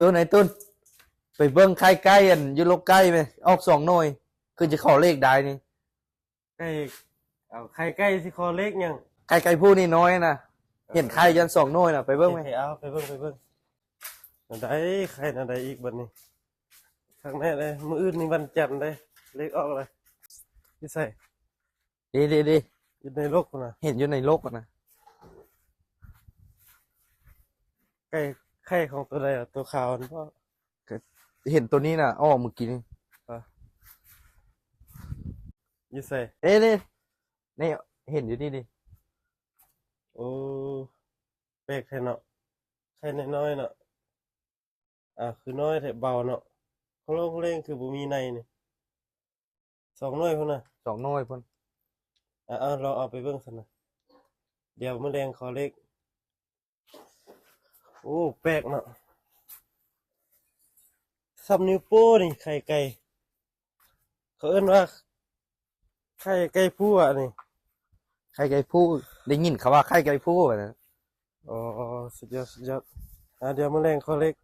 ตัวไหนต้นไปเบิ้งไข่ไก่อันอยูโรไก่ไหมออก2 หน่วยคือจะขอเลขได้นี่ไก่เอาไข่ไก่สิคอเล็กยังไข่ไก่ผู้นี่น้อยนะเห็นไข่ยัน2 หน่วยนะไปเบิ้งไหม เอาไปเบิ่งนั่นได้ไข่นั่นได้อีกบัดนี้ครั้งแรกเลยมื้ออื่นนี่วันจันทร์เลยเลขออกเลยที่ใส่ดีอยู่ในโลกพุ่นน่ะ เห็นอยู่ในโลกอะนะ ไก่ไข่ของตัวใดอ่ะตัวขาวนั่นพ่อ เห็นตัวนี้นะอ้อเมื่อกี้นี่ อยู่ใส่ นี่เห็นอยู่นี่ดิ โอ้แปลกแท้เนาะไข่น้อยๆเนาะคือน้อยแต่เบาเนาะของเราของเล่งคือบ่มีในนี่2 หน่วยพุ่นน่ะ 2 หน่วยพ่น เราเอาไปเบิ่งซั่นน่ะเดี๋ยวมื้อแรงขอเลขโอ้แปลกเนาะซับนิ้วโป้นี่ไข่ไก่เขาเอิ้นว่าไข่ไก่ผู้อ่ะนี่ ไข่ไก่ผู้ได้ยินเขาว่าไข่ไก่ผู้อะนะ อ๋อสุดยอดเดี๋ยวมื้อแรงขอเลข